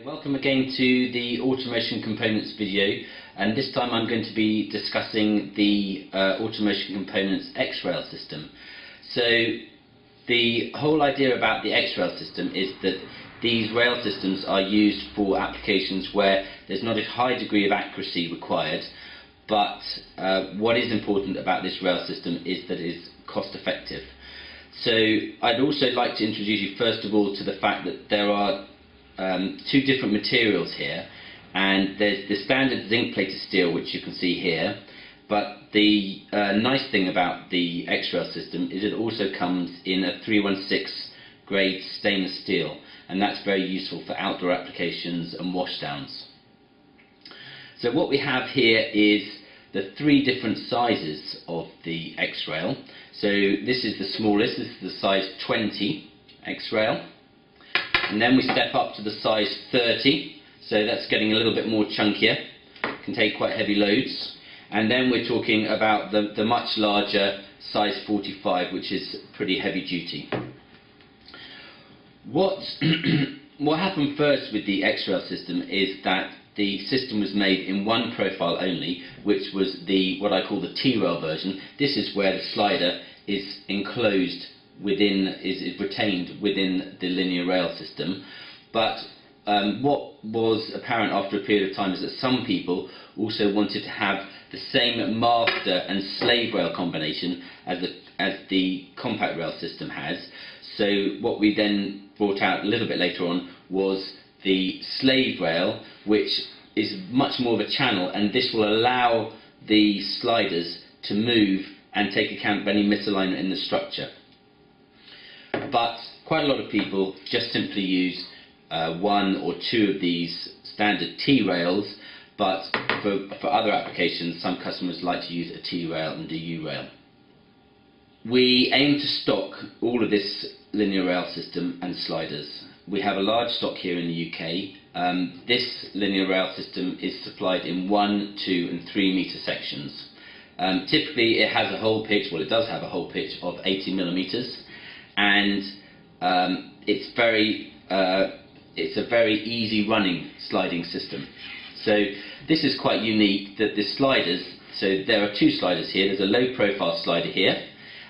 Welcome again to the Automotion Components video, and this time I'm going to be discussing the Automotion Components X-Rail system. So the whole idea about the X-Rail system is that these rail systems are used for applications where there's not a high degree of accuracy required, but what is important about this rail system is that it is cost effective. So I'd also like to introduce you first of all to the fact that there are two different materials here, and there's the standard zinc plated steel, which you can see here, but the nice thing about the X-Rail system is it also comes in a 316 grade stainless steel, and that's very useful for outdoor applications and washdowns. So what we have here is the three different sizes of the X-Rail. So this is the smallest, this is the size 20 X-Rail. And then we step up to the size 30, so that's getting a little bit more chunkier, can take quite heavy loads. And then we're talking about the much larger size 45, which is pretty heavy duty. What happened first with the X-Rail system is that the system was made in one profile only, which was what I call the T-rail version. This is where the slider is enclosed is retained within the linear rail system. But what was apparent after a period of time is that some people also wanted to have the same master and slave rail combination as the compact rail system has. So what we then brought out a little bit later on was the slave rail, which is much more of a channel, and this will allow the sliders to move and take account of any misalignment in the structure. But quite a lot of people just simply use one or two of these standard T-rails, but for other applications some customers like to use a T-rail and a U-rail. We aim to stock all of this linear rail system and sliders. We have a large stock here in the UK. This linear rail system is supplied in 1, 2 and 3 metre sections. Typically it has a hole pitch, well it does have a hole pitch of 80 millimetres. And it's a very easy running sliding system. So this is quite unique, that the sliders, so there are two sliders here. There's a low profile slider here,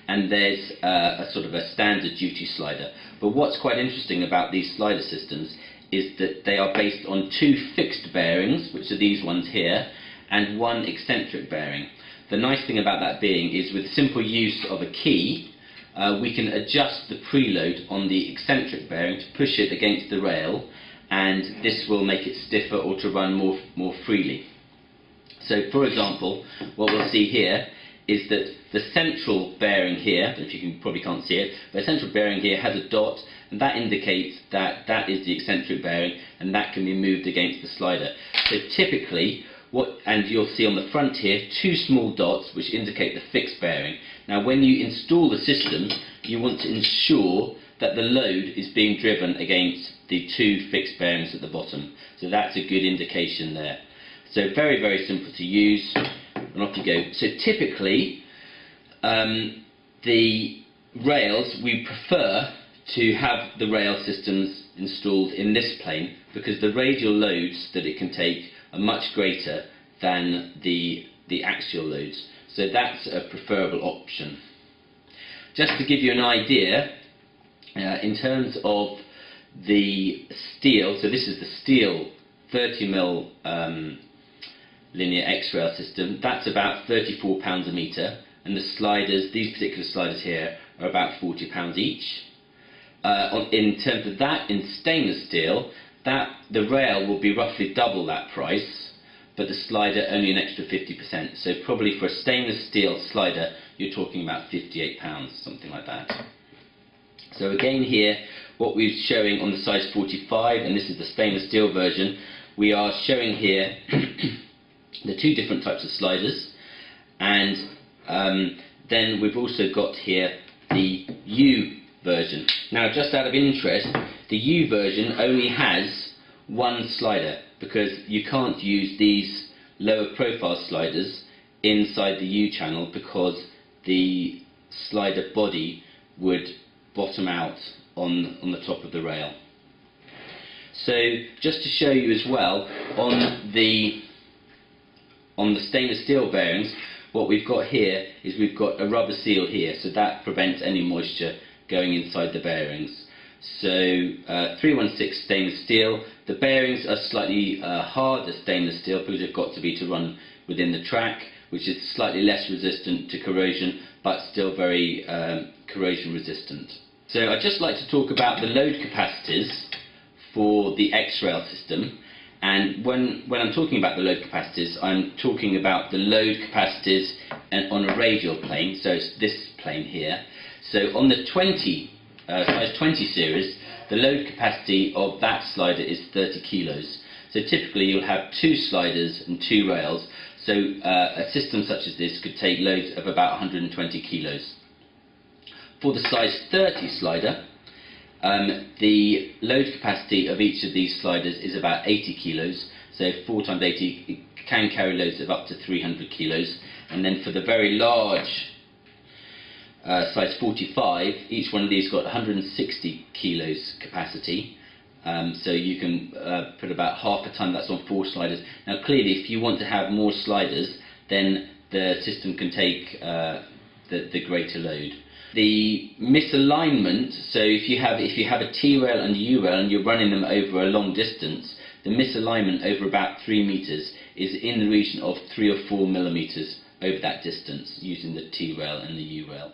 and there's a sort of a standard duty slider. But what's quite interesting about these slider systems is that they are based on two fixed bearings, which are these ones here, and one eccentric bearing. The nice thing about that being is with simple use of a key, we can adjust the preload on the eccentric bearing to push it against the rail, and this will make it stiffer or to run more freely. So for example, what we'll see here is that the central bearing here, if you probably can't see it, but the central bearing here has a dot, and that indicates that that is the eccentric bearing, and that can be moved against the slider. So typically, and you'll see on the front here, two small dots which indicate the fixed bearing. Now when you install the system, you want to ensure that the load is being driven against the two fixed bearings at the bottom. So that's a good indication there. So very, very simple to use, and off you go. So typically, the rails, we prefer to have the rail systems installed in this plane because the radial loads that it can take are much greater than the axial loads. So that's a preferable option. Just to give you an idea, in terms of the steel, so this is the steel 30mm linear X-Rail system, that's about £34 a metre, and the sliders, these particular sliders here, are about £40 each. In terms of that, in stainless steel, the rail will be roughly double that price, but the slider only an extra 50%. So probably for a stainless steel slider, you're talking about £58, something like that. So again here, what we're showing on the size 45, and this is the stainless steel version, we are showing here the two different types of sliders, and then we've also got here the U version. Now just out of interest, the U version only has one slider, because you can't use these lower profile sliders inside the U channel because the slider body would bottom out on the top of the rail. So just to show you as well, on the stainless steel bearings, what we've got here is we've got a rubber seal here, so that prevents any moisture going inside the bearings. So 316 stainless steel. The bearings are slightly harder stainless steel because they've got to be to run within the track, which is slightly less resistant to corrosion but still very corrosion resistant. So I'd just like to talk about the load capacities for the X-Rail system. And when I'm talking about the load capacities, I'm talking about the load capacities on a radial plane, so it's this plane here. So on the size 20 series, the load capacity of that slider is 30 kilos. So typically you'll have 2 sliders and 2 rails, so a system such as this could take loads of about 120 kilos. For the size 30 slider, the load capacity of each of these sliders is about 80 kilos, so 4 times 80 it can carry loads of up to 300 kilos. And then for the very large size 45, each one of these got 160 kilos capacity, so you can put about half a ton. That's on 4 sliders. Now clearly if you want to have more sliders, then the system can take the greater load. The misalignment, so if you have a T-rail and a U-rail and you're running them over a long distance, the misalignment over about 3 meters is in the region of 3 or 4 millimeters over that distance using the T-rail and the U-rail.